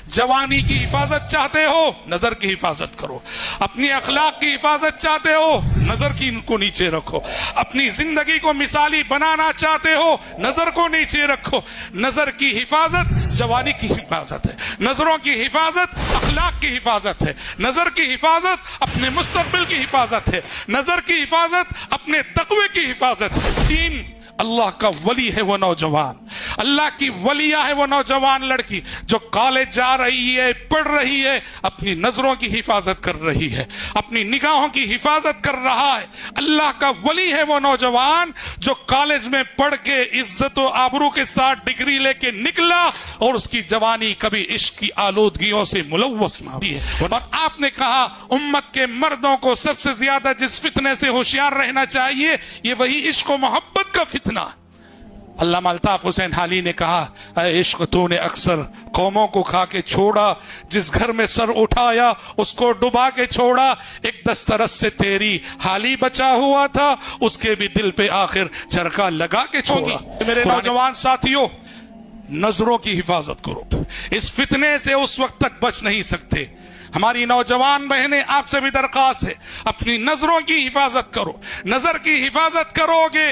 जवानी की हिफाजत चाहते हो, नजर की हिफाजत करो। अपनी अखलाक की हिफाजत चाहते हो, नजर की को नीचे रखो। अपनी जिंदगी को मिसाली बनाना चाहते हो, नजर को नीचे रखो। नजर की हिफाजत जवानी की हिफाजत है, नजरों की हिफाजत अखलाक की हिफाजत है, नजर की हिफाजत अपने मुस्तकबिल की हिफाजत है, नजर की हिफाजत अपने तकवे की हिफाजत है। तीन, अल्लाह का वली है वो नौजवान, अल्लाह की वलिया है वो नौजवान लड़की जो कॉलेज जा रही है, पढ़ रही है, अपनी नजरों की हिफाजत कर रही है, अपनी निगाहों की हिफाजत कर रहा है। अल्लाह का वली है वो नौजवान जो कॉलेज में पढ़ के इज्जत और आबरू के साथ डिग्री लेके निकला और उसकी जवानी कभी इश्क की आलूदगियों से मुलव्वस ना हुई है। और आपने कहा उम्मत के मर्दों को सबसे ज्यादा जिस फितने से होशियार रहना चाहिए ये वही इश्क और मोहब्बत का फितना। अल्लामा अल्ताफ हुसैन हाली ने कहा, ऐ इश्क तूने अक्सर कौमों को खा के छोड़ा, जिस घर में सर उठाया उसको डुबा के छोड़ा। एक दस्तरस से तेरी हाली बचा हुआ था, उसके भी दिल पे आखिर चरखा लगा के छोड़ा। मेरे नौजवान साथियों, नजरों की हिफाजत करो, इस फितने से उस वक्त तक बच नहीं सकते। हमारी नौजवान बहनें आपसे भी दरख्वास्त है, अपनी नजरों की हिफाजत करो। नजर की हिफाजत करोगे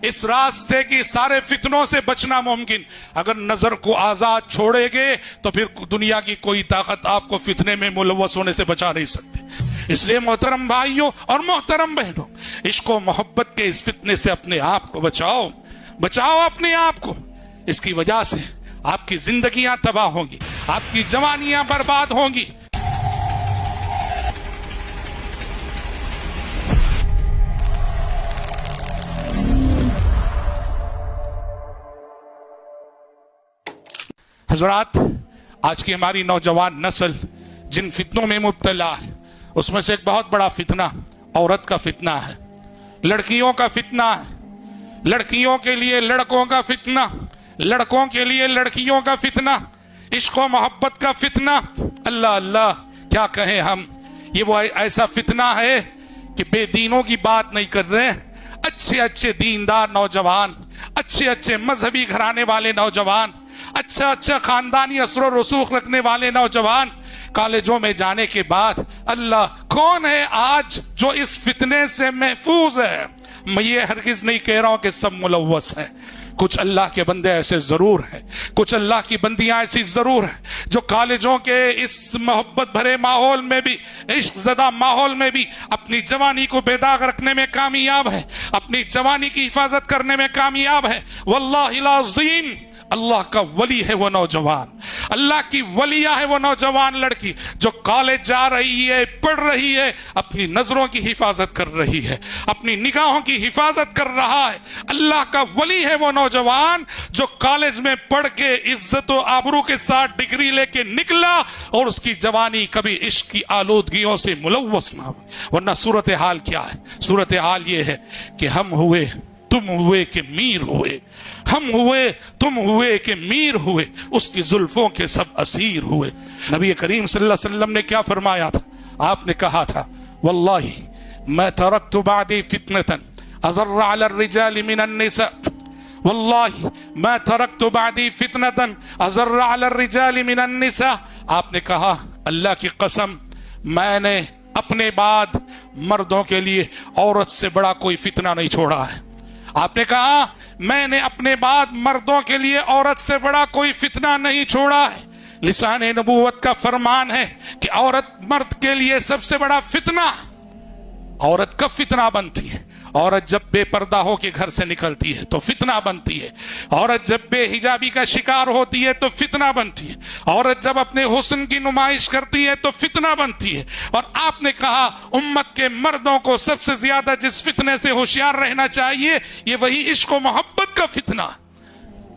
इस रास्ते की सारे फितनों से बचना मुमकिन। अगर नजर को आजाद छोड़ेगे तो फिर दुनिया की कोई ताकत आपको फितने में मुलव्वस होने से बचा नहीं सकती। इसलिए मोहतरम भाइयों और मोहतरम बहनों, इश्क और मोहब्बत के इस फितने से अपने आप को बचाओ, बचाओ अपने आप को। इसकी वजह से आपकी जिंदगियां तबाह होंगी, आपकी जवानियां बर्बाद होंगी। हजरात, आज की हमारी नौजवान नस्ल जिन फितनों में मुब्तला है उसमें से एक बहुत बड़ा फितना औरत का फितना है, लड़कियों का फितना है, लड़कियों के लिए लड़कों का फितना, लड़कों के लिए लड़कियों का फितना, इश्क और मोहब्बत का फितना। अल्लाह अल्लाह क्या कहें हम। ये वो ऐसा फितना है कि बेदीनों की बात नहीं कर रहे, अच्छे अच्छे दीनदार नौजवान, अच्छे अच्छे मजहबी घराने वाले नौजवान, अच्छा अच्छा खानदानी असर और रसूख रखने वाले नौजवान कॉलेजों में जाने के बाद अल्लाह कौन है आज जो इस फितने से महफूज है। मैं ये हरगिज नहीं कह रहा हूं कि सब मुलव्वस हैं, कुछ अल्लाह के बंदे ऐसे जरूर हैं, कुछ अल्लाह की बंदियां ऐसी जरूर हैं जो कॉलेजों के इस मोहब्बत भरे माहौल में भी, इश्क ज़दा माहौल में भी अपनी जवानी को बेदाग रखने में कामयाब है, अपनी जवानी की हिफाजत करने में कामयाब है। वल्लाहिल अज़ीम, अल्लाह का वली है वो नौजवान, अल्लाह की वलिया है वो नौजवान लड़की जो कॉलेज जा रही है, पढ़ रही है, अपनी नजरों की हिफाजत कर रही है, अपनी निगाहों की हिफाजत कर रहा है। अल्लाह का वली है वो नौजवान जो कॉलेज में पढ़ के इज्जत और आबरू के साथ डिग्री लेके निकला और उसकी जवानी कभी इश्क की आलूदगियों से मुलव्वस ना हो। वरना सूरत हाल क्या है? सूरत हाल ये है कि हम हुए तुम हुए कि मीर हुए, हम हुए तुम हुए कि मीर हुए, उसकी जुल्फों के सब असीर हुए। नबी करीम सल्लल्लाहु अलैहि वसल्लम ने क्या फरमाया था? आपने कहा था, वल्लाही मैं तरक्तु बादी फितनतन अज़र्र अला रिजाल मिनन निसा, वल्लाही मैं तरक्तु बादी फितनतन अज़र्र अला रिजाल मिनन निसा। आपने कहा, अल्लाह की कसम मैंने अपने बाद मर्दों के लिए औरत से बड़ा कोई फितना नहीं छोड़ा है। आपने कहा मैंने अपने बाद मर्दों के लिए औरत से बड़ा कोई फितना नहीं छोड़ा है। लिसान नबूवत का फरमान है कि औरत मर्द के लिए सबसे बड़ा फितना। औरत कब फितना बनती है? औरत जब बेपर्दा होकर घर से निकलती है तो फितना बनती है। औरत जब बेहिजाबी का शिकार होती है तो फितना बनती है। औरत जब अपने हुस्न की नुमाइश करती है तो फितना बनती है। और आपने कहा उम्मत के मर्दों को सबसे ज्यादा जिस फितने से होशियार रहना चाहिए ये वही इश्क और मोहब्बत का फितना।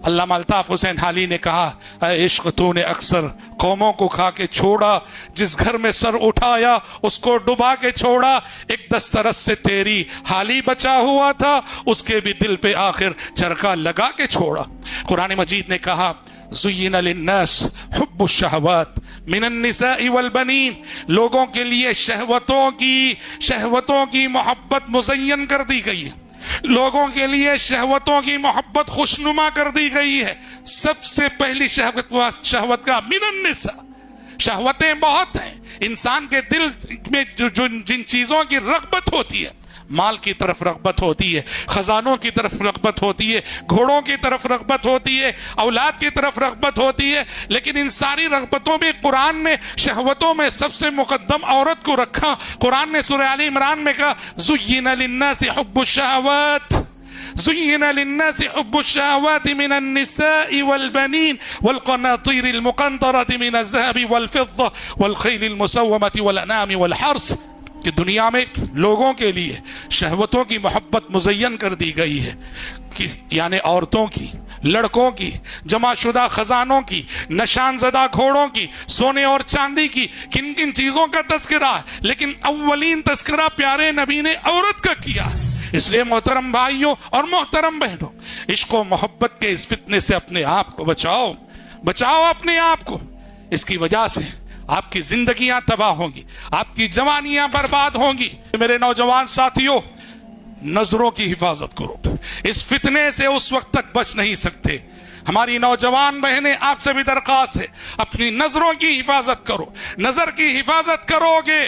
अल्लामा अल्ताफ हुसैन हाली ने कहा, ऐ इश्क तूने अक्सर कौमों को खा के छोड़ा, जिस घर में सर उठाया उसको डुबा के छोड़ा। एक दस्तरस से तेरी हाली बचा हुआ था, उसके भी दिल पे आखिर चरखा लगा के छोड़ा। कुरान मजीद ने कहा, ज़ुय्यिन लिन्नास हुब्बुश शहवात मिनन निसाई वल बनीन, लोगों के लिए शहवतों की मोहब्बत मुज़य्यन कर दी गई है, लोगों के लिए शहवतों की मोहब्बत खुशनुमा कर दी गई है। सबसे पहली शहवत का मिनन निसा, शहवतें बहुत हैं। इंसान के दिल में जिन चीजों की रगबत होती है, माल की तरफ रगबत होती है, खजानों की तरफ रगबत होती है, घोड़ों की तरफ रगबत होती है, औलाद की तरफ रगबत होती है, लेकिन इन सारी रगबतों में कुरान ने शहवतों में सबसे मुकद्दम औरत को रखा। कुरान ने सूरह आल इमरान में कहा, ज़ुय्यिना लिन्नासि हुब्बुश शहवात, ज़ुय्यिना लिन्नासि हुब्बुश शहवाति मिनन निसाइ वल बनीन वल क़नातीरिल मुक़ंतरति मिनज़ ज़हबि वल फ़िद्दा वल ख़ैलिल मुसव्वमति वल अनामि वल हर्स, कि दुनिया में लोगों के लिए शहवतों की मोहब्बत मुज़य्यन कर दी गई है, कि यानी औरतों की, लड़कों की, जमाशुदा खजानों की, निशान ज़दा घोड़ों की, सोने और चांदी की, किन किन चीज़ों का तस्करा है, लेकिन अव्वलीन तस्करा प्यारे नबी ने औरत का किया। इसलिए मोहतरम भाइयों और मोहतरम बहनों, इश्क व मोहब्बत के इस फितने से अपने आप को बचाओ, बचाओ अपने आप को। इसकी वजह से आपकी जिंदगियां तबाह होंगी, आपकी जवानियां बर्बाद होंगी। मेरे नौजवान साथियों, नजरों की हिफाजत करो, इस फितने से उस वक्त तक बच नहीं सकते। हमारी नौजवान बहनें, आपसे भी दरख्वास्त है, अपनी नजरों की हिफाजत करो। नजर की हिफाजत करोगे,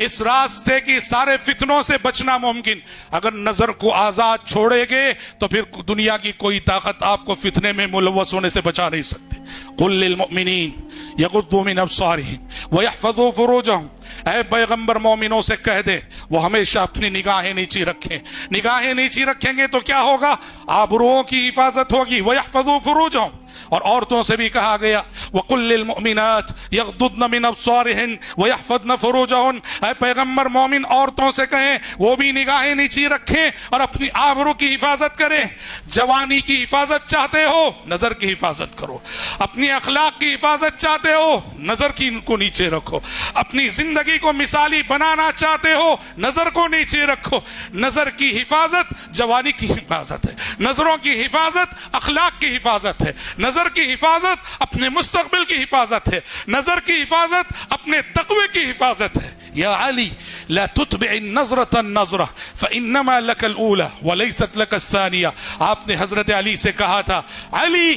इस रास्ते की सारे फितनों से बचना मुमकिन। अगर नजर को आजाद छोड़ेगे तो फिर दुनिया की कोई ताकत आपको फितने में मुलव्वस होने से बचा नहीं सकती। कुल लिल मुमिनीन यगुद्दू मिन अब्सारिहिम व यहफज़ू फुरूजहुम, ऐ पैगंबर मोमिनों से कह दे वो हमेशा अपनी निगाहें नीची रखें। निगाहें नीची रखेंगे तो क्या होगा? आबरूओं की हिफाजत होगी। व यहफज़ू फुरूजहुम, और औरतों से भी कहा गया वकुल लिल मुमिनात यगुद्दन मिन अब्सारिहिन व यहफज़न फुरूजहुन, ऐ पैगंबर मोमिन औरतों से कहें वो भी निगाहें नीची रखें और अपनी आबरू की हिफाजत करें। जवानी की हिफाजत चाहते हो, नजर की हिफाजत करो। अपनी अखलाक की हिफाजत चाहते हो, नजर की को नीचे रखो। अपनी जिंदगी को मिसाली बनाना चाहते हो, नजर को नीचे रखो। नजर की हिफाजत जवानी की हिफाजत है, नजरों की हिफाजत अखलाक की हिफाजत है, नजर की हिफाजत अपने मुस्तकबिल की हिफाजत है, नजर की हिफाजत अपने तक़वे की हिफाजत है। या अली ला तुतबिअ नज़रत नज़रा फ़इन्नमा लकल ऊला व लैसत लकस सानिया। आपने हजरत अली से कहा था, अली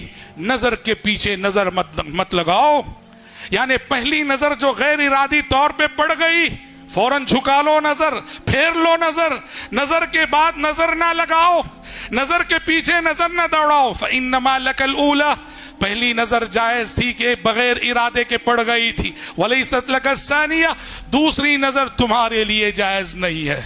नजर के पीछे नजर मत लगाओ, यानी पहली नजर जो गैर इरादी तौर पे पड़ गई फौरन झुका लो नजर, फेर लो नजर। नजर के बाद नजर ना लगाओ, नजर के पीछे नजर ना दौड़ाओ। फ़इन्नमा लकल ऊला, पहली नजर जायज थी कि बगैर इरादे के पड़ गई थी। वलैसत लकस सानिया, दूसरी नजर तुम्हारे लिए जायज नहीं है।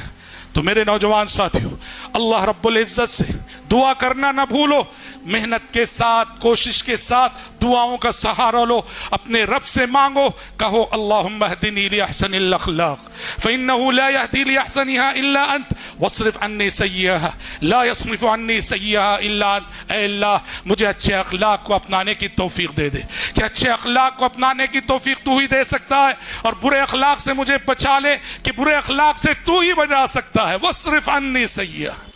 तो मेरे नौजवान साथियों, अल्लाह रब्बुल इज्जत से दुआ करना ना भूलो। मेहनत के साथ, कोशिश के साथ दुआओं का सहारा लो, अपने रब से मांगो, कहो अल्लाहुम्मा हदिनी लिअहसनिल अखलाक फ़इन्नहु ला यहदी लिअहसनिहा इल्ला अंत वस्रिफ अन्नी सय्यहा ला यस्रिफु अन्नी सय्यहा इल्ला अंत। ऐ अल्लाह, मुझे अच्छे अखलाक को अपनाने की तौफीक दे दे, कि अच्छे अखलाक को अपनाने की तौफीक तू ही दे सकता है, और बुरे अखलाक से मुझे बचा ले कि बुरे अखलाक से तू ही बचा सकता है। वस्रिफ अन्नी सय्यहा।